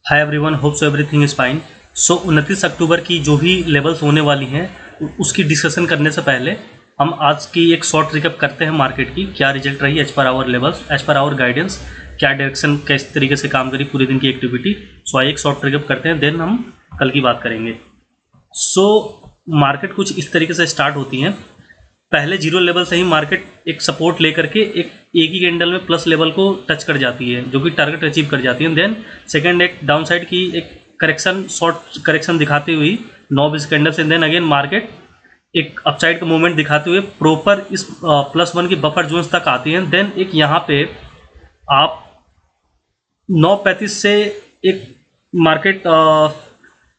Hi everyone, hope so everything is fine. 29 अक्टूबर की जो भी लेवल्स होने वाली हैं उसकी डिस्कशन करने से पहले हम आज की एक शॉर्ट रिकैप करते हैं मार्केट की। क्या रिजल्ट रही as per our levels, as per our guidance, क्या डायरेक्शन किस तरीके से काम करी पूरे दिन की एक्टिविटी। सो आइए एक शॉर्ट रिकैप करते हैं, देन हम कल की बात करेंगे। मार्केट कुछ इस तरीके से स्टार्ट होती हैं। पहले जीरो लेवल से ही मार्केट एक सपोर्ट लेकर के एक ही कैंडल में प्लस लेवल को टच कर जाती है, जो कि टारगेट अचीव कर जाती है। देन सेकंड एक डाउन साइड की एक करेक्शन, शॉर्ट करेक्शन दिखाती हुई 9 बीस कैंडल से, देन अगेन मार्केट एक अपसाइड का मूवमेंट दिखाते हुए प्रॉपर इस +1 की बफर जोन्स तक आती है। देन एक यहाँ पे आप 9:35 से एक मार्केट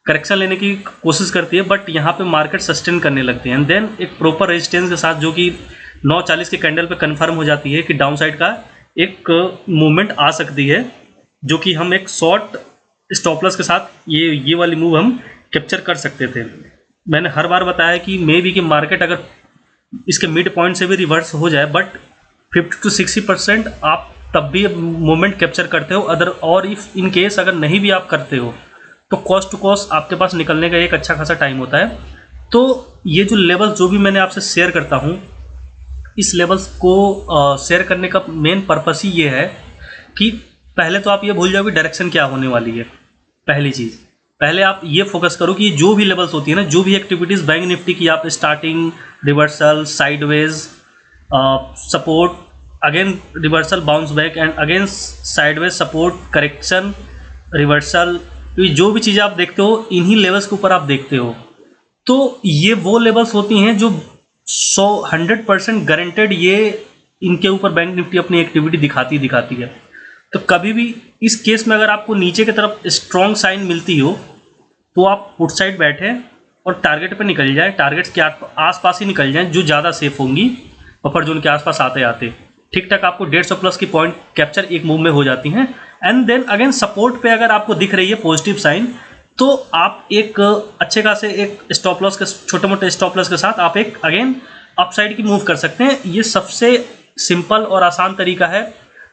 करेक्शन लेने की कोशिश करती है, बट यहाँ पे मार्केट सस्टेन करने लगती है। देन एक प्रॉपर रेजिस्टेंस के साथ जो कि 9:40 के कैंडल पे कंफर्म हो जाती है कि डाउन साइड का एक मूवमेंट आ सकती है, जो कि हम एक शॉर्ट स्टॉप लॉस के साथ ये वाली मूव हम कैप्चर कर सकते थे। मैंने हर बार बताया कि मे बी कि मार्केट अगर इसके मिड पॉइंट से भी रिवर्स हो जाए, बट 50 to 60% आप तब भी मूवमेंट कैप्चर करते हो। और इफ इन केस अगर नहीं भी आप करते हो तो कॉस्ट टू कॉस्ट आपके पास निकलने का एक अच्छा खासा टाइम होता है। तो ये जो लेवल जो भी मैंने आपसे शेयर करता हूँ, इस लेवल्स को शेयर करने का मेन पर्पस ही ये है कि पहले तो आप ये भूल जाओ कि डायरेक्शन क्या होने वाली है। पहली चीज़, पहले आप ये फोकस करो कि जो भी लेवल्स होती है ना, जो भी एक्टिविटीज़ बैंक निफ्टी की, आप starting, reversal, sideways, support, again reversal, bounce back and again sideways, support, correction, reversal, जो भी चीज़ें आप देखते हो इन्हीं लेवल्स के ऊपर आप देखते हो। तो ये वो लेवल्स होती हैं जो 100% गारंटेड ये इनके ऊपर बैंक निफ्टी अपनी एक्टिविटी दिखाती है। तो कभी भी इस केस में अगर आपको नीचे की तरफ स्ट्रॉन्ग साइन मिलती हो तो आप पुट साइड बैठे और टारगेट पे निकल जाए, टारगेट्स के आसपास ही निकल जाएं जो ज़्यादा सेफ होंगी, बफर जोन के आसपास आते आते ठीक ठाक आपको 150 प्लस की पॉइंट कैप्चर एक मूव में हो जाती हैं। एंड देन अगेन सपोर्ट पे अगर आपको दिख रही है पॉजिटिव साइन, तो आप एक अच्छे खासे एक स्टॉप लॉस के, छोटे मोटे स्टॉप लॉस के साथ आप एक अगेन अपसाइड की मूव कर सकते हैं। ये सबसे सिंपल और आसान तरीका है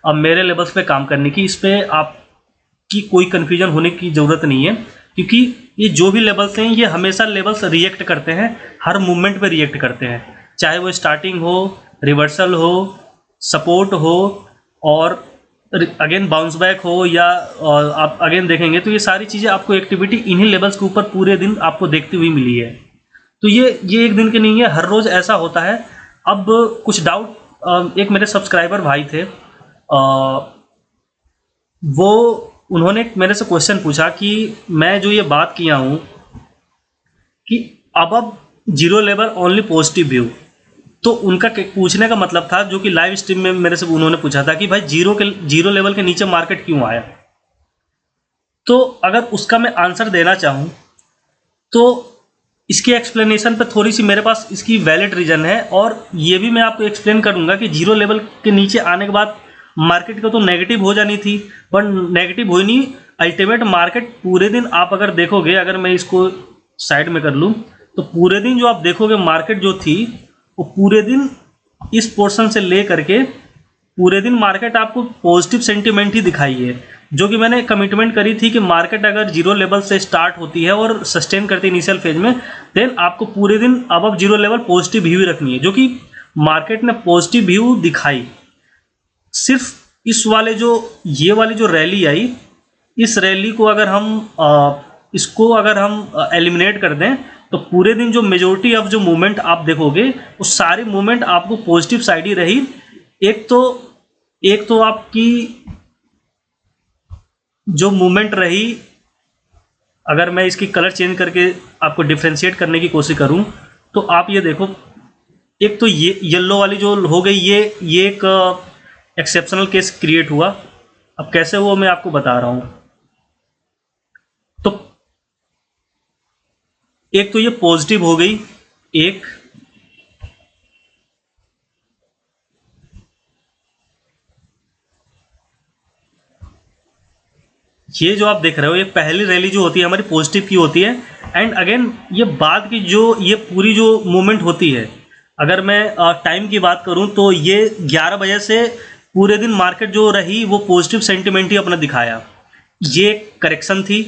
अब मेरे लेवल्स पे काम करने की। इस पर आपकी कोई कन्फ्यूजन होने की ज़रूरत नहीं है, क्योंकि ये जो भी लेवल्स हैं ये हमेशा लेवल्स रिएक्ट करते हैं, हर मूवमेंट पे रिएक्ट करते हैं, चाहे वो स्टार्टिंग हो, रिवर्सल हो, सपोर्ट हो और अगेन बाउंस बैक हो, या आप अगेन देखेंगे तो ये सारी चीज़ें आपको एक्टिविटी इन्हीं लेवल्स के ऊपर पूरे दिन आपको देखती हुई मिली है। तो ये एक दिन के नहीं है, हर रोज़ ऐसा होता है। अब कुछ डाउट, एक मेरे सब्सक्राइबर भाई थे, वो उन्होंने मेरे से क्वेश्चन पूछा कि मैं जो ये बात किया हूँ कि अब zero level only positive view, तो उनका पूछने का मतलब था, जो कि लाइव स्ट्रीम में मेरे से उन्होंने पूछा था कि भाई जीरो लेवल के नीचे मार्केट क्यों आया। तो अगर उसका मैं आंसर देना चाहूँ तो इसकी एक्सप्लेनेशन पे थोड़ी सी मेरे पास इसकी वैलिड रीज़न है, और ये भी मैं आपको एक्सप्लेन करूँगा कि जीरो लेवल के नीचे आने के बाद मार्केट को तो नेगेटिव हो जानी थी, पर नेगेटिव हुई नहीं। अल्टीमेट मार्केट पूरे दिन आप अगर देखोगे, अगर मैं इसको साइड में कर लूँ, तो पूरे दिन जो आप देखोगे मार्केट जो थी वो पूरे दिन इस पोर्शन से ले करके पूरे दिन मार्केट आपको पॉजिटिव सेंटीमेंट ही दिखाई है, जो कि मैंने कमिटमेंट करी थी कि मार्केट अगर जीरो लेवल से स्टार्ट होती है और सस्टेन करती है इनिशियल फेज में, देन आपको पूरे दिन अब जीरो लेवल पॉजिटिव व्यू ही रखनी है, जो कि मार्केट ने पॉजिटिव व्यू दिखाई। सिर्फ इस वाले ये वाली जो रैली आई, इस रैली को अगर हम एलिमिनेट कर दें तो पूरे दिन जो मेजोरिटी ऑफ जो मूवमेंट आप देखोगे वो सारी मूवमेंट आपको पॉजिटिव साइड ही रही। एक तो आपकी जो मूवमेंट रही, अगर मैं इसकी कलर चेंज करके आपको डिफ्रेंशिएट करने की कोशिश करूं तो आप ये देखो, एक तो ये येलो वाली जो हो गई, ये एक एक्सेप्शनल केस क्रिएट हुआ। अब कैसे हुआ मैं आपको बता रहा हूं। तो एक तो ये पॉजिटिव हो गई, एक ये जो आप देख रहे हो, ये पहली रैली जो होती है हमारी पॉजिटिव की होती है। एंड अगेन ये बाद की जो ये पूरी जो मूवमेंट होती है, अगर मैं टाइम की बात करूं तो ये 11 बजे से पूरे दिन मार्केट जो रही वो पॉजिटिव सेंटिमेंट ही अपना दिखाया। ये करेक्शन थी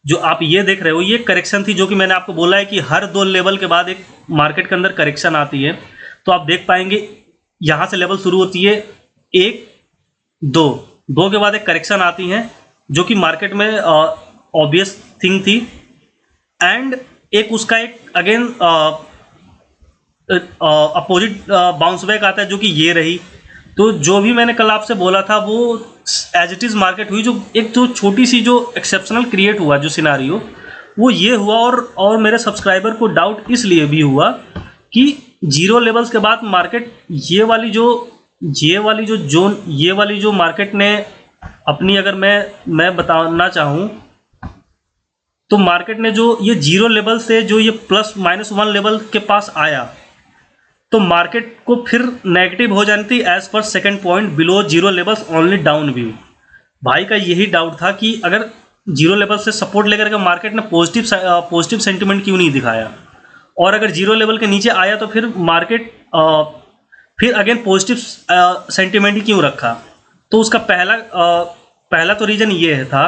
जो आप ये देख रहे हो, ये करेक्शन थी जो कि मैंने आपको बोला है कि हर 2 लेवल के बाद एक मार्केट के अंदर करेक्शन आती है। तो आप देख पाएंगे यहाँ से लेवल शुरू होती है 1 2 2 के बाद एक करेक्शन आती है जो कि मार्केट में ऑब्वियस थिंग थी, एंड एक उसका एक अगेन अपोजिट बाउंस बैक आता है जो कि ये रही। तो जो भी मैंने कल आपसे बोला था वो एज इट इज़ मार्केट हुई, जो एक जो छोटी सी जो एक्सेप्शनल क्रिएट हुआ जो सिनारियो वो ये हुआ। और मेरे सब्सक्राइबर को डाउट इसलिए भी हुआ कि जीरो लेवल्स के बाद मार्केट ये वाली जो जोन, ये वाली जो मार्केट ने अपनी, अगर मैं बताना चाहूँ तो मार्केट ने जो ये जीरो लेवल से जो ये +-1 लेवल के पास आया तो मार्केट को फिर नेगेटिव हो जानी थी as per second point below zero levels only down view. भाई का यही डाउट था कि अगर जीरो लेवल से सपोर्ट लेकर के मार्केट ने पॉजिटिव सेंटिमेंट क्यों नहीं दिखाया, और अगर जीरो लेवल के नीचे आया तो फिर मार्केट फिर अगेन पॉजिटिव सेंटिमेंट ही क्यों रखा। तो उसका पहला तो रीज़न ये था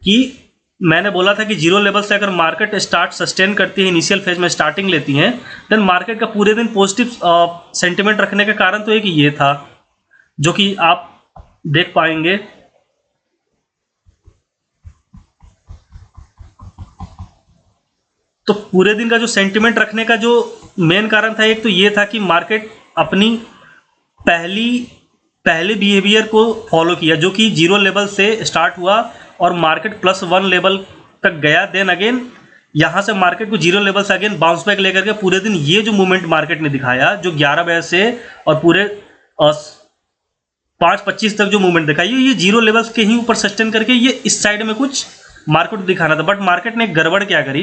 कि मैंने बोला था कि जीरो लेवल से अगर मार्केट स्टार्ट सस्टेन करती है, इनिशियल फेज में स्टार्टिंग लेती है, देन मार्केट का पूरे दिन पॉजिटिव सेंटिमेंट रखने का कारण तो एक ये था जो कि आप देख पाएंगे। तो पूरे दिन का जो सेंटिमेंट रखने का जो मेन कारण था, एक तो ये था कि मार्केट अपनी पहले बिहेवियर को फॉलो किया जो कि जीरो लेवल से स्टार्ट हुआ और मार्केट +1 लेवल तक गया। देन अगेन यहाँ से मार्केट को जीरो लेवल से अगेन बाउंस बैक लेकर के पूरे दिन ये जो मूवमेंट मार्केट ने दिखाया जो 11 बजे से और पूरे 5:25 तक जो मूवमेंट दिखाई, ये जीरो लेवल्स के ही ऊपर सस्टेन करके ये इस साइड में कुछ मार्केट दिखाना था। बट मार्केट ने गड़बड़ क्या करी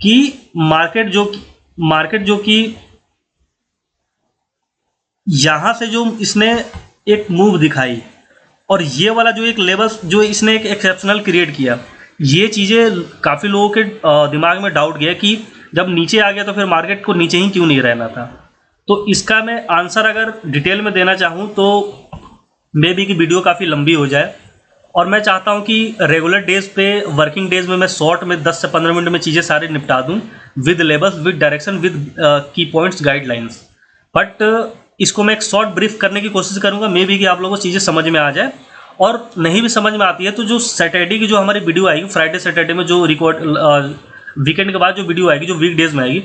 कि मार्केट जो कि यहाँ से जो इसने एक मूव दिखाई और ये वाला जो एक लेवल जो इसने एक एक्सेप्शनल क्रिएट किया, ये चीज़ें काफ़ी लोगों के दिमाग में डाउट गया कि जब नीचे आ गया तो फिर मार्केट को नीचे ही क्यों नहीं रहना था। तो इसका मैं आंसर अगर डिटेल में देना चाहूँ तो मे बी कि वीडियो काफ़ी लंबी हो जाए, और मैं चाहता हूँ कि रेगुलर डेज पे, वर्किंग डेज में मैं शॉर्ट में 10 से 15 मिनट में चीज़ें सारी निपटा दूँ with levels, with direction, with की पॉइंट्स, गाइडलाइंस। बट इसको मैं एक शॉर्ट ब्रीफ करने की कोशिश करूंगा, मे बी कि आप लोगों को चीज़ें समझ में आ जाए। और नहीं भी समझ में आती है तो जो सैटरडे की जो हमारी वीडियो आएगी, फ्राइडे सैटरडे में जो रिकॉर्ड, वीकेंड के बाद जो वीडियो आएगी, जो वीकडेज में आएगी,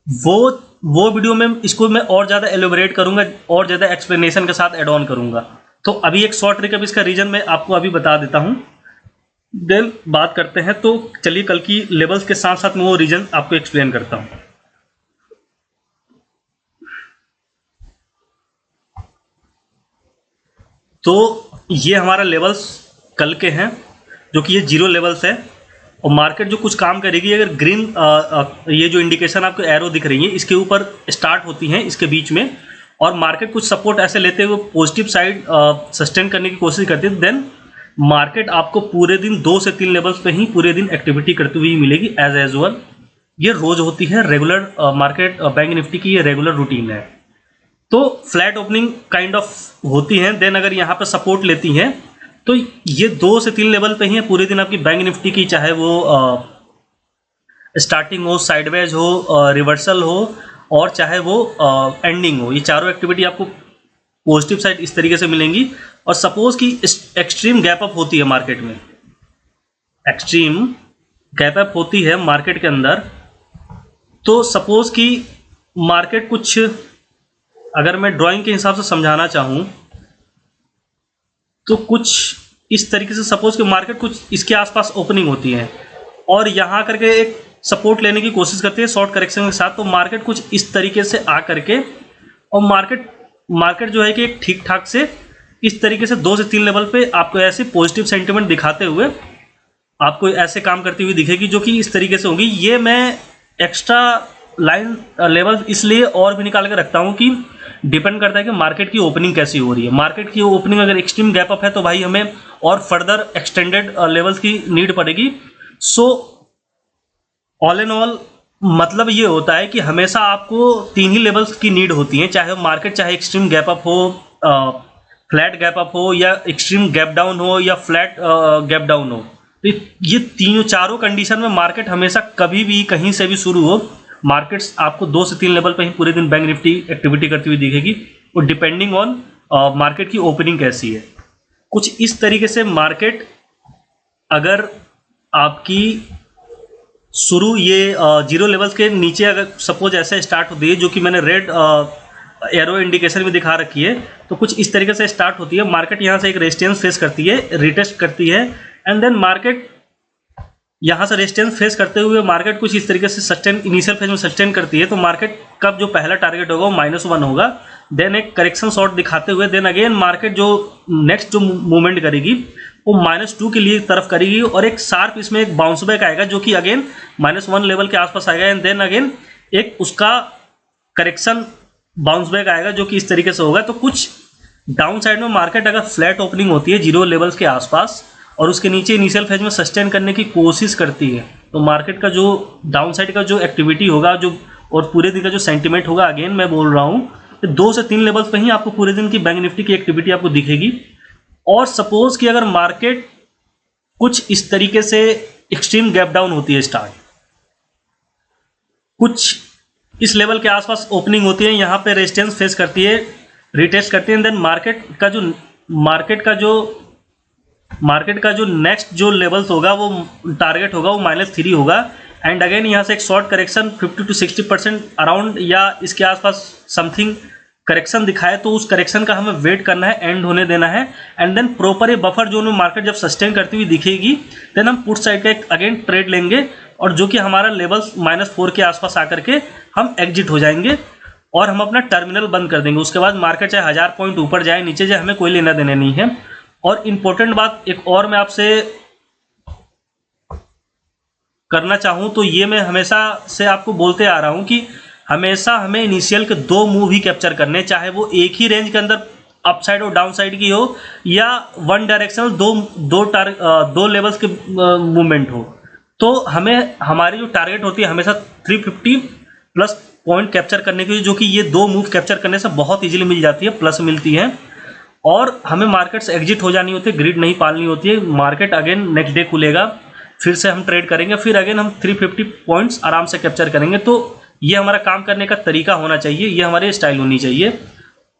वो वीडियो में इसको मैं और ज़्यादा एलोबरेट करूंगा, और ज़्यादा एक्सप्लेनेशन के साथ एड ऑन करूंगा। तो अभी एक शॉर्ट रिकैप इसका रीजन मैं आपको अभी बता देता हूँ, देन बात करते हैं। तो चलिए कल की लेवल्स के साथ साथ मैं वो रीजन आपको एक्सप्लेन करता हूँ। तो ये हमारा लेवल्स कल के हैं जो कि ये जीरो लेवल्स है, और मार्केट जो कुछ काम करेगी अगर ग्रीन ये जो इंडिकेशन आपको एरो दिख रही है इसके ऊपर स्टार्ट होती हैं इसके बीच में, और मार्केट कुछ सपोर्ट ऐसे लेते हुए पॉजिटिव साइड सस्टेन करने की कोशिश करती है, देन मार्केट आपको पूरे दिन 2 से 3 लेवल्स पे ही पूरे दिन एक्टिविटी करती हुई मिलेगी एज यूजुअल। ये रोज होती है रेगुलर मार्केट बैंक निफ्टी की ये रेगुलर रूटीन है। तो फ्लैट ओपनिंग काइंड ऑफ होती हैं, देन अगर यहाँ पर सपोर्ट लेती हैं तो ये 2 से 3 लेवल पे ही है पूरे दिन आपकी बैंक निफ्टी की, चाहे वो स्टार्टिंग हो, साइडवेज हो, रिवर्सल हो, और चाहे वो एंडिंग हो। ये चारों एक्टिविटी आपको पॉजिटिव साइड इस तरीके से मिलेंगी। और सपोज कि एक्सट्रीम गैप अप होती है मार्केट में, एक्सट्रीम गैप अप होती है मार्केट के अंदर, तो सपोज कि मार्केट कुछ, अगर मैं ड्राइंग के हिसाब से समझाना चाहूँ तो कुछ इस तरीके से, सपोज कि मार्केट कुछ इसके आसपास ओपनिंग होती है और यहाँ करके एक सपोर्ट लेने की कोशिश करती है शॉर्ट करेक्शन के साथ, तो मार्केट कुछ इस तरीके से आ करके, और मार्केट जो है कि एक ठीक ठाक से इस तरीके से 2 से 3 लेवल पे आपको ऐसे पॉजिटिव सेंटिमेंट दिखाते हुए आपको ऐसे काम करती हुई दिखेगी जो कि इस तरीके से होंगी। ये मैं एक्स्ट्रा लाइन लेवल इसलिए और भी निकाल के रखता हूँ कि डिपेंड करता है कि मार्केट की ओपनिंग कैसी हो रही है। मार्केट की ओपनिंग अगर एक्सट्रीम गैप अप है तो भाई हमें और फर्दर एक्सटेंडेड लेवल्स की नीड पड़ेगी। सो ऑल इन ऑल मतलब ये होता है कि हमेशा आपको 3 ही लेवल्स की नीड होती है, चाहे मार्केट चाहे एक्सट्रीम गैप अप हो, फ्लैट गैप अप हो या एक्सट्रीम गैप डाउन हो या फ्लैट गैप डाउन हो, तो ये तीनों चारों कंडीशन में मार्केट हमेशा कभी भी कहीं से भी शुरू हो, मार्केट्स आपको 2 से 3 लेवल पे ही पूरे दिन बैंक निफ्टी एक्टिविटी करती हुई दिखेगी, और डिपेंडिंग ऑन मार्केट की ओपनिंग कैसी है। कुछ इस तरीके से मार्केट अगर आपकी शुरू ये जीरो लेवल्स के नीचे अगर सपोज ऐसे स्टार्ट होती है, जो कि मैंने रेड एरो इंडिकेशन में दिखा रखी है, तो कुछ इस तरीके से स्टार्ट होती है। मार्केट यहाँ से एक रेजिस्टेंस फेस करती है, रिटेस्ट करती है, एंड देन मार्केट यहाँ से रेजिस्टेंस फेस करते हुए मार्केट कुछ इस तरीके से सस्टेन इनिशियल फेज में सस्टेन करती है। तो मार्केट कब जो पहला टारगेट होगा वो -1 होगा, देन एक करेक्शन शॉर्ट दिखाते हुए देन अगेन मार्केट जो नेक्स्ट जो मूवमेंट करेगी वो -2 के लिए तरफ करेगी, और एक शार्प इसमें एक बाउंस बैक आएगा जो कि अगेन -1 लेवल के आसपास आएगा, एंड देन अगेन एक उसका करेक्शन बाउंस बैक आएगा जो कि इस तरीके से होगा। तो कुछ डाउन साइड में मार्केट अगर फ्लैट ओपनिंग होती है जीरो लेवल्स के आसपास और उसके नीचे इनिशियल फेज में सस्टेन करने की कोशिश करती है, तो मार्केट का जो डाउन साइड का जो एक्टिविटी होगा जो और पूरे दिन का जो सेंटिमेंट होगा, अगेन मैं बोल रहा हूँ 2 से 3 लेवल्स पे ही आपको पूरे दिन की बैंक निफ्टी की एक्टिविटी आपको दिखेगी। और सपोज कि अगर मार्केट कुछ इस तरीके से एक्सट्रीम गैप डाउन होती है, स्टार्ट कुछ इस लेवल के आसपास ओपनिंग होती है, यहाँ पे रेजिस्टेंस फेस करती है, रिटेस्ट करती है, देन मार्केट का जो नेक्स्ट जो लेवल्स होगा वो टारगेट होगा वो -3 होगा, एंड अगेन यहाँ से एक शॉर्ट करेक्शन 50 to 60% अराउंड या इसके आसपास समथिंग करेक्शन दिखाए, तो उस करेक्शन का हमें वेट करना है, एंड होने देना है, एंड देन प्रॉपर ये बफर जोन में मार्केट जब सस्टेन करती हुई दिखेगी देन हम पुट साइड का एक अगेन ट्रेड लेंगे, और जो कि हमारा लेवल्स -4 के आसपास आकर के हम एग्जिट हो जाएंगे और हम अपना टर्मिनल बंद कर देंगे। उसके बाद मार्केट चाहे 1000 पॉइंट ऊपर जाए नीचे जाए, हमें कोई लेना देना नहीं है। और इम्पोर्टेंट बात एक और मैं आपसे करना चाहूँ तो ये मैं हमेशा से आपको बोलते आ रहा हूँ कि हमेशा हमें इनिशियल के 2 मूव ही कैप्चर करने, चाहे वो एक ही रेंज के अंदर अपसाइड और डाउन साइड की हो या वन डायरेक्शनल दो लेवल्स के मूवमेंट हो। तो हमें हमारी जो टारगेट होती है हमेशा 350 प्लस पॉइंट कैप्चर करने की, जो कि ये 2 मूव कैप्चर करने से बहुत इजीली मिल जाती है, प्लस मिलती है, और हमें मार्केट से एग्जिट हो जानी होती है, ग्रिड नहीं पालनी होती है। मार्केट अगेन नेक्स्ट डे खुलेगा, फिर से हम ट्रेड करेंगे, फिर अगेन हम 350 पॉइंट्स आराम से कैप्चर करेंगे। तो ये हमारा काम करने का तरीका होना चाहिए, ये हमारी स्टाइल होनी चाहिए,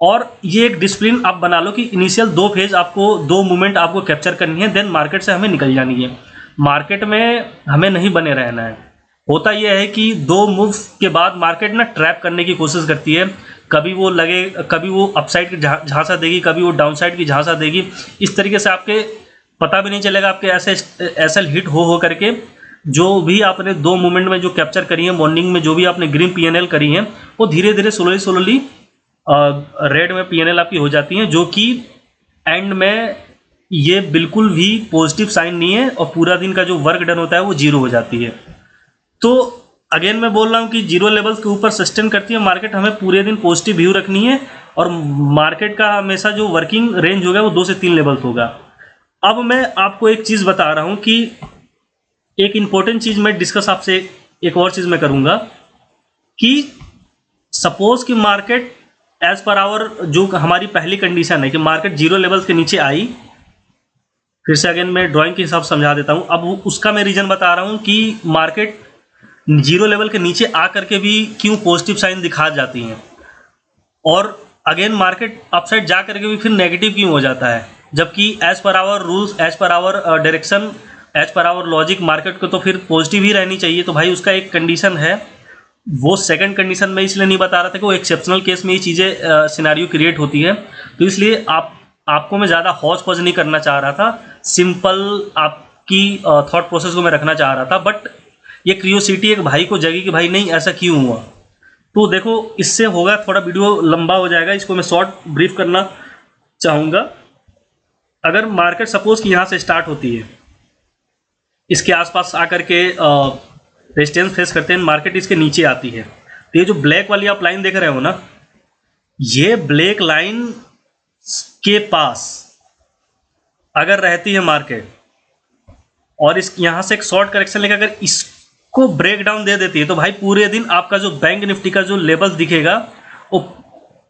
और ये एक डिसिप्लिन आप बना लो कि इनिशियल 2 फेज आपको 2 मूवमेंट आपको कैप्चर करनी है, देन मार्केट से हमें निकल जानी है। मार्केट में हमें नहीं बने रहना है। होता यह है कि 2 मूव के बाद मार्केट ना ट्रैप करने की कोशिश करती है, कभी वो लगे, कभी वो अपसाइड की झांसा देगी, कभी वो डाउन साइड की झांसा देगी। इस तरीके से आपके पता भी नहीं चलेगा, आपके ऐसे एसएल हिट हो करके जो भी आपने 2 मूवमेंट में जो कैप्चर करी है, मॉर्निंग में जो भी आपने ग्रीन पीएनएल करी है, वो धीरे धीरे स्लोली रेड में पीएनएल आपकी हो जाती हैं, जो कि एंड में ये बिल्कुल भी पॉजिटिव साइन नहीं है, और पूरा दिन का जो वर्क डन होता है वो 0 हो जाती है। तो अगेन मैं बोल रहा हूँ कि 0 लेवल्स के ऊपर सस्टेन करती है मार्केट, हमें पूरे दिन पॉजिटिव व्यू रखनी है, और मार्केट का हमेशा जो वर्किंग रेंज होगा वो 2 से 3 लेवल्स होगा। अब मैं आपको एक चीज़ बता रहा हूँ कि एक इम्पोर्टेंट चीज़ मैं डिस्कस आपसे एक और चीज़ मैं करूँगा कि सपोज कि मार्केट एज पर आवर जो हमारी पहली कंडीशन है कि मार्केट 0 लेवल्स के नीचे आई, फिर से अगेन मैं ड्राइंग के हिसाब से समझा देता हूँ। अब उसका मैं रीज़न बता रहा हूँ कि मार्केट 0 लेवल के नीचे आ करके भी क्यों पॉजिटिव साइन दिखा जाती हैं, और अगेन मार्केट अपसाइड जा करके भी फिर नेगेटिव क्यों हो जाता है, जबकि as per our rules, as per our direction, as per our logic market को तो फिर पॉजिटिव ही रहनी चाहिए। तो भाई उसका एक कंडीशन है, वो सेकंड कंडीशन में इसलिए नहीं बता रहा था कि वो एक्सेप्शनल केस में ये चीज़ें सिनेरियो क्रिएट होती है, तो इसलिए आपको मैं ज़्यादा हौज पौज नहीं करना चाह रहा था, सिंपल आपकी थॉट प्रोसेस को मैं रखना चाह रहा था। बट ये क्यूरियोसिटी एक भाई को जगी कि भाई नहीं ऐसा क्यों हुआ। तो देखो इससे होगा, थोड़ा वीडियो लंबा हो जाएगा, इसको मैं शॉर्ट ब्रीफ करना चाहूँगा। अगर मार्केट सपोज कि यहाँ से स्टार्ट होती है, इसके आसपास आकर के रेजिस्टेंस फेस करते हैं, मार्केट इसके नीचे आती है, तो ये जो ब्लैक वाली आप लाइन देख रहे हो ना, ये ब्लैक लाइन के पास अगर रहती है मार्केट और इस यहाँ से एक शॉर्ट करेक्शन लेकर अगर इसको ब्रेक डाउन दे देती है, तो भाई पूरे दिन आपका जो बैंक निफ्टी का जो लेवल दिखेगा वो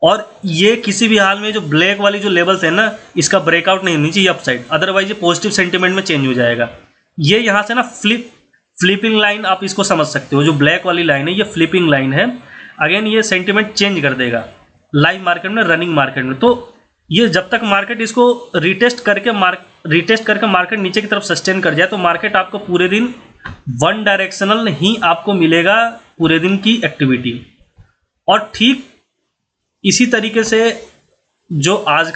और ये किसी भी हाल में जो ब्लैक वाली जो लेवल्स है ना, इसका ब्रेकआउट नहीं होनी चाहिए अपसाइड, अदरवाइज ये पॉजिटिव सेंटिमेंट में चेंज हो जाएगा। ये यहाँ से ना फ्लिपिंग लाइन आप इसको समझ सकते हो, जो ब्लैक वाली लाइन है ये फ्लिपिंग लाइन है। अगेन ये सेंटिमेंट चेंज कर देगा लाइव मार्केट में, रनिंग मार्केट में। तो ये जब तक मार्केट इसको रिटेस्ट करके मार्केट नीचे की तरफ सस्टेन कर जाए, तो मार्केट आपको पूरे दिन वन डायरेक्शनल ही आपको मिलेगा पूरे दिन की एक्टिविटी। और ठीक इसी तरीके से जो आज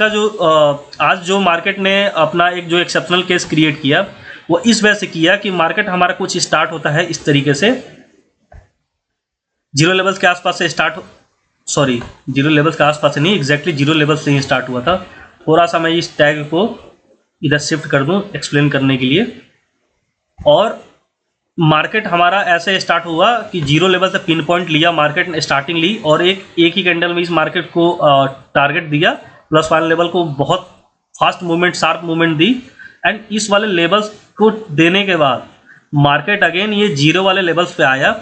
जो मार्केट ने अपना एक जो एक्सेप्शनल केस क्रिएट किया, वो इस वजह से किया कि मार्केट हमारा कुछ स्टार्ट होता है इस तरीके से, जीरो लेवल्स के आसपास से जीरो लेवल्स के आसपास से नहीं, एग्जैक्टली जीरो लेवल्स से ही स्टार्ट हुआ था। थोड़ा सा मैं इस टैग को इधर शिफ्ट कर दूं एक्सप्लेन करने के लिए। और मार्केट हमारा ऐसे स्टार्ट हुआ कि जीरो लेवल से पिन पॉइंट लिया मार्केट ने, स्टार्टिंग ली, और एक ही कैंडल में इस मार्केट को टारगेट दिया, प्लस वाले लेवल को बहुत fast movement, sharp movement the. And इस वाले लेवल्स को देने के बाद मार्केट अगेन ये जीरो वाले लेवल्स पे आया।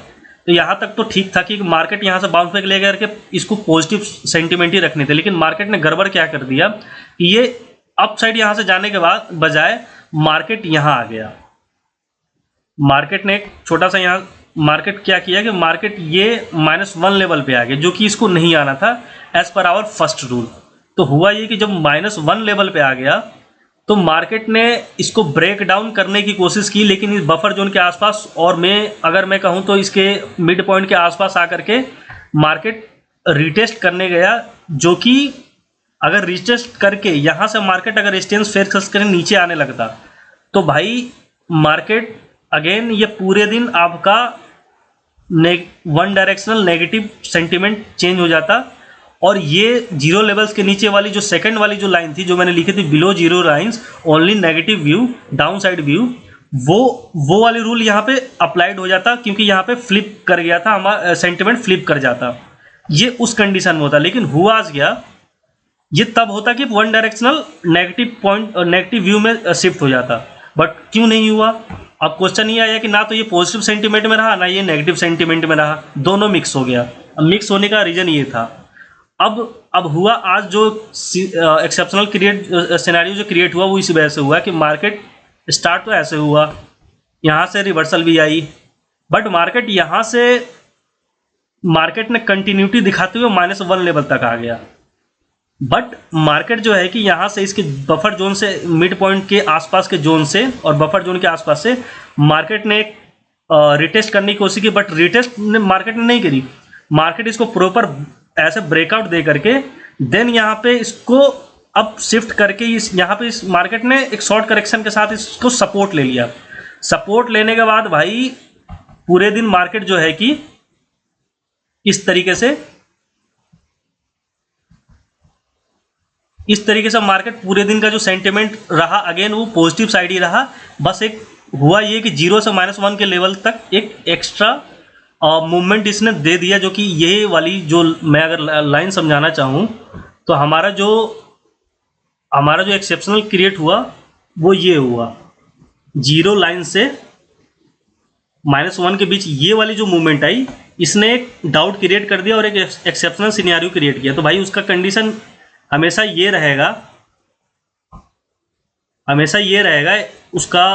तो यहाँ तक तो ठीक था कि मार्केट यहाँ से बाउंस बैक ले करके इसको पॉजिटिव सेंटिमेंट ही रखने थे, लेकिन मार्केट ने गड़बड़ क्या कर दिया कि ये अप साइड यहाँ से जाने के बाद बजाय मार्केट यहाँ आ गया। मार्केट ने एक छोटा सा यहाँ मार्केट क्या किया कि मार्केट ये -1 लेवल पे आ गया, जो कि इसको नहीं आना था as per our first rule. तो हुआ ये कि जब -1 लेवल पे आ गया तो मार्केट ने इसको ब्रेक डाउन करने की कोशिश की, लेकिन इस बफर जोन के आसपास, और अगर मैं कहूँ तो इसके मिड पॉइंट के आसपास आकर के मार्केट रिटेस्ट करने गया, जो कि अगर रिटेस्ट करके यहाँ से मार्केट अगर रेजिस्टेंस फेस करके नीचे आने लगता तो भाई मार्केट अगेन ये पूरे दिन आपका one directional negative sentiment change हो जाता। और ये जीरो लेवल्स के नीचे वाली जो सेकंड वाली जो लाइन थी, जो मैंने लिखी थी below zero lines only negative view down side view, वो वाली रूल यहाँ पे अप्लाइड हो जाता, क्योंकि यहाँ पे फ्लिप कर गया था हमारा सेंटिमेंट, फ्लिप कर जाता। ये उस कंडीशन में होता, लेकिन हुआ आज गया ये तब होता कि वन डायरेक्शनल नेगेटिव व्यू में शिफ्ट हो जाता। बट क्यों नहीं हुआ? अब क्वेश्चन ये आया कि ना तो ये पॉजिटिव सेंटिमेंट में रहा, ना ये नेगेटिव सेंटिमेंट में रहा, दोनों मिक्स हो गया। अब मिक्स होने का रीजन ये था। अब हुआ आज जो एक्सेप्शनल सिनेरियो जो क्रिएट हुआ, वो इसी वजह से हुआ कि मार्केट स्टार्ट तो ऐसे हुआ, यहाँ से रिवर्सल भी आई, बट मार्केट ने कंटिन्यूटी दिखाते हुए -1 लेवल तक आ गया। बट मार्केट जो है कि यहाँ से इसके बफर जोन से, मिड पॉइंट के आसपास के जोन से और बफर जोन के आसपास से मार्केट ने रिटेस्ट करने की कोशिश की, बट रिटेस्ट मार्केट ने नहीं करी। मार्केट इसको प्रॉपर ऐसे ब्रेकआउट दे करके देन यहाँ पे इसको अब शिफ्ट करके यहाँ पे इस मार्केट ने एक शॉर्ट करेक्शन के साथ इसको सपोर्ट ले लिया। सपोर्ट लेने के बाद भाई पूरे दिन मार्केट जो है कि इस तरीके से मार्केट पूरे दिन का जो सेंटिमेंट रहा अगेन वो पॉजिटिव साइड ही रहा। बस एक हुआ ये कि 0 से -1 के लेवल तक एक एक्स्ट्रा मूवमेंट इसने दे दिया, जो कि ये वाली जो मैं अगर लाइन समझाना चाहूँ तो हमारा जो एक्सेप्शनल क्रिएट हुआ वो ये हुआ, 0 लाइन से -1 के बीच ये वाली जो मूवमेंट आई, इसने एक डाउट क्रिएट कर दिया और एक एक्सेप्शनल सिनेरियो क्रिएट किया। तो भाई उसका कंडीशन हमेशा ये रहेगा उसका,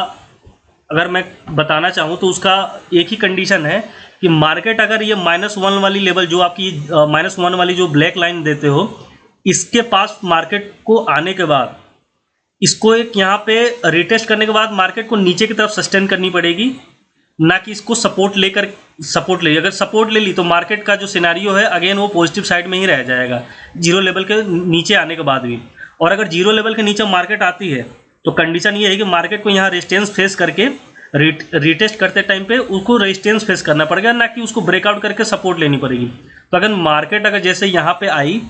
अगर मैं बताना चाहूँ तो उसका एक ही कंडीशन है कि मार्केट अगर ये -1 वाली लेवल जो आपकी -1 वाली जो ब्लैक लाइन देते हो, इसके पास मार्केट को आने के बाद इसको एक यहाँ पे रिटेस्ट करने के बाद मार्केट को नीचे की तरफ सस्टेन करनी पड़ेगी, ना कि इसको सपोर्ट ले। अगर सपोर्ट ले ली तो मार्केट का जो सिनेरियो है अगेन वो पॉजिटिव साइड में ही रह जाएगा जीरो लेवल के नीचे आने के बाद भी। और अगर जीरो लेवल के नीचे मार्केट आती है तो कंडीशन ये है कि मार्केट को यहाँ रेजिस्टेंस फेस करके रिटेस्ट करते टाइम पे उसको रेजिस्टेंस फेस करना पड़ेगा, ना कि उसको ब्रेकआउट करके सपोर्ट लेनी पड़ेगी। तो अगर मार्केट अगर जैसे यहाँ पे आई,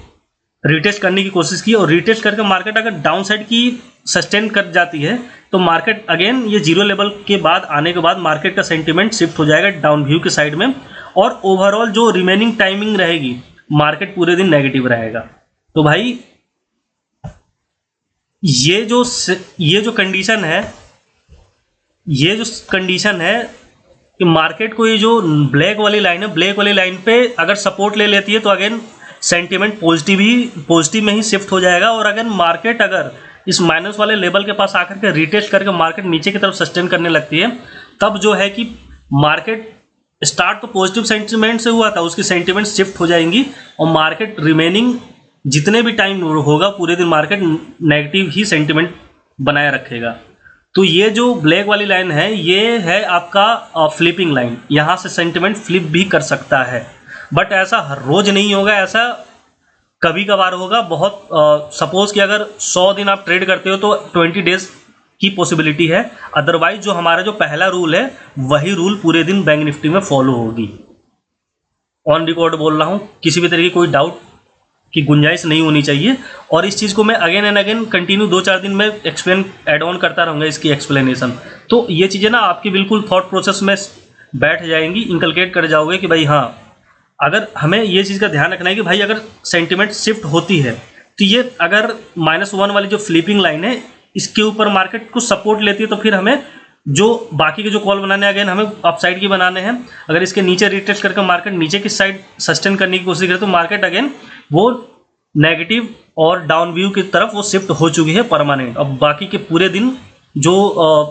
रिटेस्ट करने की कोशिश की और रिटेस्ट करके मार्केट अगर डाउन साइड की सस्टेन कर जाती है, तो मार्केट अगेन ये जीरो लेवल के बाद आने के बाद मार्केट का सेंटीमेंट शिफ्ट हो जाएगा डाउन व्यू के साइड में, और ओवरऑल जो रिमेनिंग टाइमिंग रहेगी मार्केट पूरे दिन नेगेटिव रहेगा। तो भाई ये जो कंडीशन है कि मार्केट को ये जो ब्लैक वाली लाइन है, ब्लैक वाली लाइन पे अगर सपोर्ट ले लेती है तो अगेन सेंटिमेंट पॉजिटिव में ही शिफ्ट हो जाएगा। और अगर मार्केट अगर इस माइनस वाले लेवल के पास आकर के रिटेस्ट करके मार्केट नीचे की तरफ सस्टेन करने लगती है, तब जो है कि मार्केट स्टार्ट तो पॉजिटिव सेंटिमेंट से हुआ था, उसकी सेंटिमेंट शिफ्ट हो जाएंगी और मार्केट रिमेनिंग जितने भी टाइम होगा पूरे दिन मार्केट नेगेटिव ही सेंटिमेंट बनाए रखेगा। तो ये जो ब्लैक वाली लाइन है ये है आपका फ्लिपिंग लाइन, यहाँ से सेंटिमेंट फ्लिप भी कर सकता है, बट ऐसा हर रोज नहीं होगा, ऐसा कभी कभार होगा। बहुत सपोज कि अगर 100 दिन आप ट्रेड करते हो तो 20 डेज की पॉसिबिलिटी है, अदरवाइज जो हमारा जो पहला रूल है वही रूल पूरे दिन बैंक निफ्टी में फॉलो होगी। ऑन रिकॉर्ड बोल रहा हूँ, किसी भी तरह की कोई डाउट की गुंजाइश नहीं होनी चाहिए। और इस चीज़ को मैं अगेन एंड अगेन कंटिन्यू 2-4 दिन में एक्सप्लेन ऐड ऑन करता रहूँगा इसकी एक्सप्लेनेशन। तो ये चीज़ें ना आपकी बिल्कुल थॉट प्रोसेस में बैठ जाएंगी, इंकलकेट कर जाओगे कि भाई हाँ, अगर हमें ये चीज़ का ध्यान रखना है कि भाई अगर सेंटिमेंट शिफ्ट होती है तो ये अगर -1 वाली जो फ्लिपिंग लाइन है इसके ऊपर मार्केट को सपोर्ट लेती है, तो फिर हमें जो बाकी के जो कॉल बनाने अगेन हमें अपसाइड की बनाने हैं। अगर इसके नीचे रिटेस्ट करके मार्केट नीचे की साइड सस्टेन करने की कोशिश करे तो मार्केट अगेन वो नेगेटिव और डाउन व्यू की तरफ वो शिफ्ट हो चुकी है परमानेंट। अब बाकी के पूरे दिन जो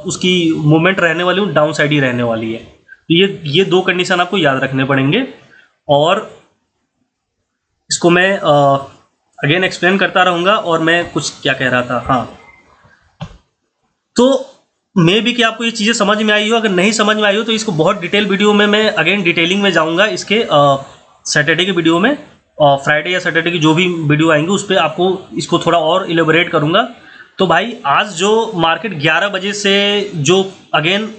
उसकी मूवमेंट रहने वाली वो डाउन साइड ही रहने वाली है। तो ये 2 कंडीशन आपको याद रखने पड़ेंगे। और इसको मैं अगेन एक्सप्लेन करता रहूँगा। और मैं कुछ क्या कह रहा था, हाँ, तो मे भी कि आपको ये चीज़ें समझ में आई हो। अगर नहीं समझ में आई हो तो इसको बहुत डिटेल वीडियो में मैं अगेन डिटेलिंग में जाऊँगा इसके सैटरडे के वीडियो में, फ्राइडे या सैटरडे की जो भी वीडियो आएंगे उस पर आपको इसको थोड़ा और इलेबोरेट करूँगा। तो भाई आज जो मार्केट 11 बजे से जो अगेन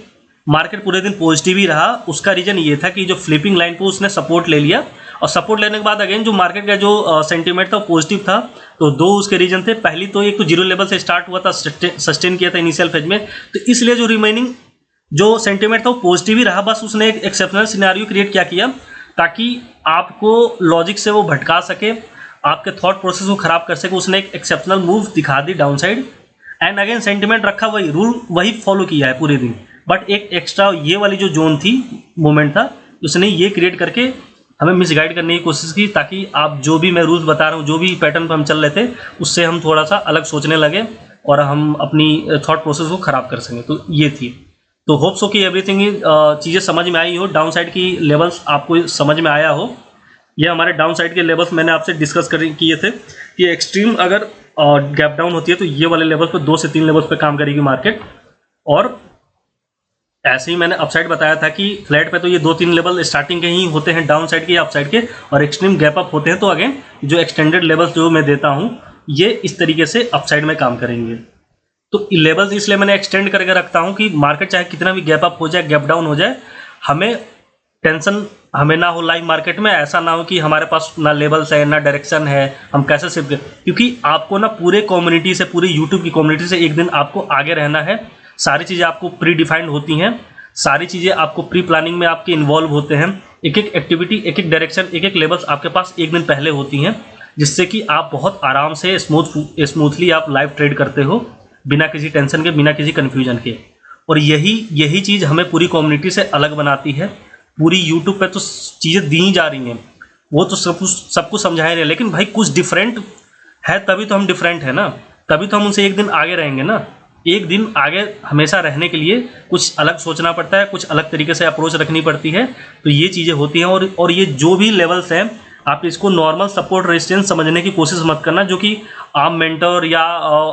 मार्केट पूरे दिन पॉजिटिव ही रहा, उसका रीज़न ये था कि जो फ्लिपिंग लाइन को उसने सपोर्ट ले लिया और सपोर्ट लेने के बाद अगेन जो मार्केट का जो सेंटीमेंट था पॉजिटिव था। तो 2 उसके रीजन थे। पहली तो एक तो 0 लेवल से स्टार्ट हुआ था, सस्टेन किया था इनिशियल फेज में, तो इसलिए जो रिमेनिंग जो सेंटीमेंट था वो पॉजिटिव ही रहा। बस उसने एक एक्सेप्शनल सिनेरियो क्रिएट क्या किया ताकि आपको लॉजिक से वो भटका सके, आपके थॉट प्रोसेस को खराब कर सके। उसने एक एक्सेप्शनल मूव दिखा दी down side and again sentiment रखा, वही रूल वही फॉलो किया है पूरे दिन। बट एक एक्स्ट्रा ये वाली जो जोन थी, मोमेंट था, उसने ये क्रिएट करके हमें मिसगाइड करने की कोशिश की ताकि आप जो भी मैं रूल्स बता रहा हूँ, जो भी पैटर्न पर हम चल रहे थे, उससे हम थोड़ा सा अलग सोचने लगे और हम अपनी थॉट प्रोसेस को ख़राब कर सकें। तो ये थी। तो होप सो कि एवरीथिंग चीज़ें समझ में आई हो, डाउन साइड की लेवल्स आपको समझ में आया हो। ये हमारे डाउन साइड के लेवल्स मैंने आपसे डिस्कस किए थे कि एक्सट्रीम अगर गैप डाउन होती है तो ये वाले लेवल पर 2 से 3 लेवल्स पर काम करेगी मार्केट। और ऐसे ही मैंने अपसाइड बताया था कि फ्लैट पे तो ये 2-3 लेवल स्टार्टिंग के ही होते हैं डाउन साइड के या अपसाइड के, और एक्सट्रीम गैप अप होते हैं तो अगेन जो एक्सटेंडेड लेवल्स जो मैं देता हूँ ये इस तरीके से अपसाइड में काम करेंगे। तो लेवल्स इसलिए मैंने एक्सटेंड करके रखता हूँ कि मार्केट चाहे कितना भी गैप अप हो जाए, गैप डाउन हो जाए, हमें टेंशन हमें ना हो लाइव मार्केट में। ऐसा ना हो कि हमारे पास ना लेवल्स है ना डायरेक्शन है, हम कैसे शिफ्ट, क्योंकि आपको ना पूरे कम्युनिटी से, पूरी यूट्यूब की कम्युनिटी से एक दिन आपको आगे रहना है। सारी चीज़ें आपको प्री डिफाइंड होती हैं, सारी चीज़ें आपको प्री प्लानिंग में आपके इन्वॉल्व होते हैं। एक एक एक्टिविटी, एक एक डायरेक्शन, एक एक लेवल्स आपके पास एक दिन पहले होती हैं, जिससे कि आप बहुत आराम से स्मूथली आप लाइव ट्रेड करते हो बिना किसी टेंशन के, बिना किसी कन्फ्यूजन के। और यही चीज़ हमें पूरी कम्युनिटी से अलग बनाती है। पूरी यूट्यूब पे तो चीज़ें दी जा रही हैं, वो तो सब कुछ समझाए रहे हैं, लेकिन भाई कुछ डिफरेंट है तभी तो हम डिफरेंट है ना, तभी तो हम उनसे एक दिन आगे रहेंगे ना। एक दिन आगे हमेशा रहने के लिए कुछ अलग सोचना पड़ता है, कुछ अलग तरीके से अप्रोच रखनी पड़ती है। तो ये चीज़ें होती हैं। और ये जो भी लेवल्स हैं आप इसको नॉर्मल सपोर्ट रेजिस्टेंस समझने की कोशिश मत करना जो कि आम मेंटर या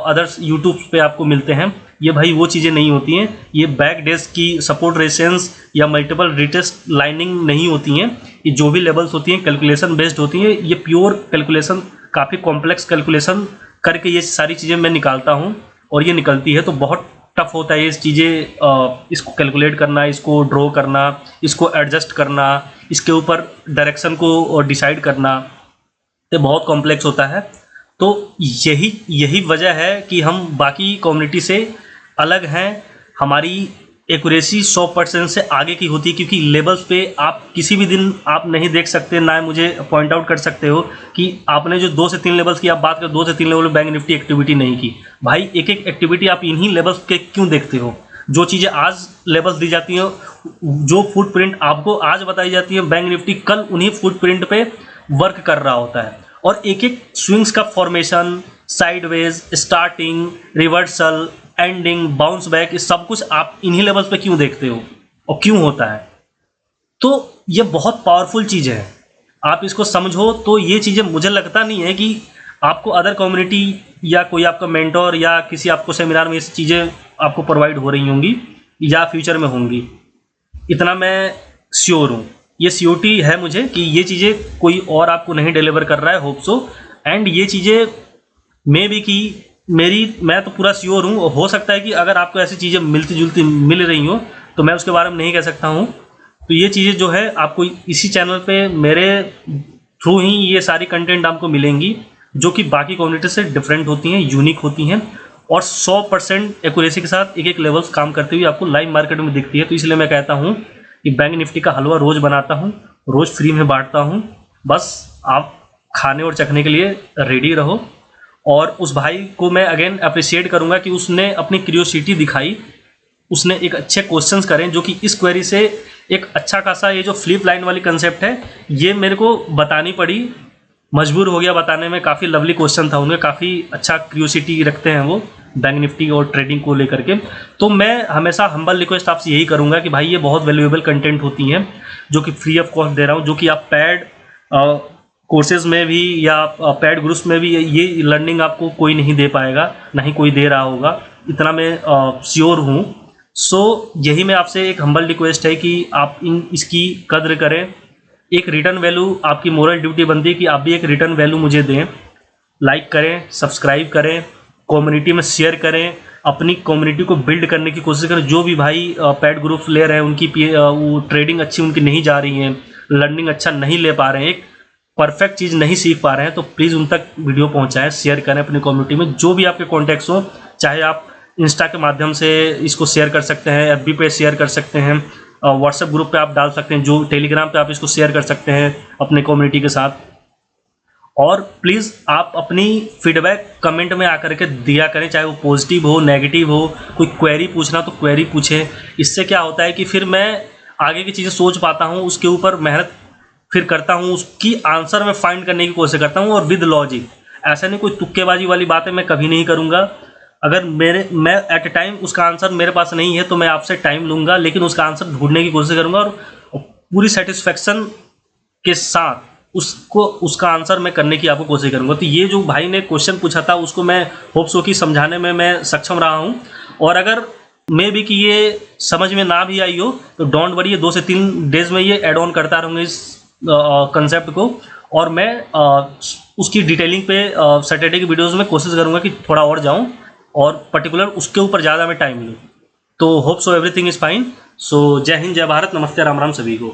अदर्स यूट्यूब पे आपको मिलते हैं। ये भाई वो चीज़ें नहीं होती हैं। ये बैक डेज की सपोर्ट रेजिस्टेंस या मल्टीपल रिटेस्ट लाइनिंग नहीं होती हैं। ये जो भी लेवल्स होती हैं कैलकुलेशन बेस्ड होती हैं। ये प्योर कैलकुलेशन, काफ़ी कॉम्प्लेक्स कैलकुलेशन करके ये सारी चीज़ें मैं निकालता हूँ और ये निकलती है। तो बहुत टफ होता है ये चीज़ें, इसको कैलकुलेट करना, इसको ड्रॉ करना, इसको एडजस्ट करना, इसके ऊपर डायरेक्शन को डिसाइड करना, ये बहुत कॉम्प्लेक्स होता है। तो यही वजह है कि हम बाकी कम्युनिटी से अलग हैं। हमारी एक्यूरेसी 100% से आगे की होती है, क्योंकि लेवल्स पे आप किसी भी दिन आप नहीं देख सकते, ना मुझे पॉइंट आउट कर सकते हो कि आपने जो 2 से 3 लेवल्स की आप बात करें, 2 से 3 लेवल में बैंक निफ्टी एक्टिविटी नहीं की। भाई एक एक एक्टिविटी आप इन्हीं लेवल्स के क्यों देखते हो? जो चीज़ें आज लेवल्स दी जाती हैं, जो फुटप्रिंट आपको आज बताई जाती है बैंक निफ्टी कल उन्हीं फुटप्रिंट पे वर्क कर रहा होता है। और एक एक स्विंग्स का formation, sideways, starting, reversal, ending, bounce back, ये सब कुछ आप इन्हीं लेवल्स पे क्यों देखते हो और क्यों होता है। तो ये बहुत पावरफुल चीज़ है, आप इसको समझो तो ये चीज़ें मुझे लगता नहीं है कि आपको अदर कम्युनिटी या कोई आपका मेंटोर या किसी आपको सेमिनार में ये चीज़ें आपको प्रोवाइड हो रही होंगी या फ्यूचर में होंगी, इतना मैं श्योर हूँ। ये श्योरिटी है मुझे कि ये चीज़ें कोई और आपको नहीं डिलीवर कर रहा है, होप सो। एंड ये चीज़ें मे भी कि मैं तो पूरा श्योर हूँ, हो सकता है कि अगर आपको ऐसी चीज़ें मिलती जुलती मिल रही हो तो मैं उसके बारे में नहीं कह सकता हूँ। तो ये चीज़ें जो है आपको इसी चैनल पे मेरे थ्रू ही ये सारी कंटेंट आपको मिलेंगी, जो कि बाकी कम्युनिटी से डिफरेंट होती हैं, यूनिक होती हैं और 100% एक्यूरेसी के साथ एक एक लेवल्स काम करते हुए आपको लाइव मार्केट में दिखती है। तो इसलिए मैं कहता हूँ कि बैंक निफ्टी का हलवा रोज़ बनाता हूँ, रोज़ फ्री में बांटता हूँ, बस आप खाने और चखने के लिए रेडी रहो। और उस भाई को मैं अगेन अप्रिशिएट करूँगा कि उसने अपनी क्यूरियोसिटी दिखाई, उसने एक अच्छे क्वेश्चंस करें, जो कि इस क्वेरी से एक अच्छा खासा ये जो फ्लिप लाइन वाली कंसेप्ट है ये मेरे को बतानी पड़ी, मजबूर हो गया बताने में। काफ़ी लवली क्वेश्चन था उनका, काफ़ी अच्छा क्यूरियोसिटी रखते हैं वो बैंक निफ्टी और ट्रेडिंग को लेकर के। तो मैं हमेशा हम्बल रिक्वेस्ट आपसे यही करूँगा कि भाई ये बहुत वैल्यूएबल कंटेंट होती हैं जो कि फ्री ऑफ कॉस्ट दे रहा हूँ, जो कि आप पेड कोर्सेज में भी या पेड ग्रुप्स में भी ये लर्निंग आपको कोई नहीं दे पाएगा, ना ही कोई दे रहा होगा, इतना मैं श्योर हूँ। सो यही मैं आपसे एक हम्बल रिक्वेस्ट है कि आप इसकी कद्र करें। एक रिटर्न वैल्यू आपकी मोरल ड्यूटी बनती है कि आप भी एक रिटर्न वैल्यू मुझे दें। लाइक करें, सब्सक्राइब करें, कम्युनिटी में शेयर करें, अपनी कम्युनिटी को बिल्ड करने की कोशिश करें। जो भी भाई पेड ग्रुप्स ले रहे हैं उनकी वो ट्रेडिंग अच्छी उनकी नहीं जा रही है, लर्निंग अच्छा नहीं ले पा रहे हैं, एक परफेक्ट चीज़ नहीं सीख पा रहे हैं, तो प्लीज़ उन तक वीडियो पहुंचाएं, शेयर करें अपनी कम्युनिटी में। जो भी आपके कॉन्टैक्ट्स हो, चाहे आप इंस्टा के माध्यम से इसको शेयर कर सकते हैं, एफबी पे शेयर कर सकते हैं, व्हाट्सएप ग्रुप पे आप डाल सकते हैं, जो टेलीग्राम पे आप इसको शेयर कर सकते हैं अपने कम्युनिटी के साथ। और प्लीज़ आप अपनी फीडबैक कमेंट में आकर के दिया करें, चाहे वो पॉजिटिव हो, नेगेटिव हो। कोई क्वेरी पूछना तो क्वेरी पूछें। इससे क्या होता है कि फिर मैं आगे की चीज़ें सोच पाता हूँ, उसके ऊपर मेहनत फिर करता हूँ, उसकी आंसर मैं फाइंड करने की कोशिश करता हूँ, और विद लॉजिक। ऐसा नहीं कोई तुक्केबाजी वाली बातें मैं कभी नहीं करूँगा। अगर मैं एट ए टाइम उसका आंसर मेरे पास नहीं है तो मैं आपसे टाइम लूँगा, लेकिन उसका आंसर ढूंढने की कोशिश करूँगा और पूरी सेटिस्फेक्शन के साथ उसका आंसर मैं करने की आपको कोशिश करूँगा। तो ये जो भाई ने क्वेश्चन पूछा था उसको मैं होप सो कि समझाने में मैं सक्षम रहा हूँ। और अगर मे भी कि ये समझ में ना भी आई हो तो डोंट वरी, ये 2 से 3 डेज में ये ऐड ऑन करता रहूँगा इस कंसेप्ट को, और मैं उसकी डिटेलिंग पे सैटरडे की वीडियोज़ में कोशिश करूँगा कि थोड़ा और जाऊँ और पर्टिकुलर उसके ऊपर ज़्यादा मैं टाइम लूँ। तो hope so everything is fine. So Jai Hind, जय भारत, नमस्ते, राम राम सभी को।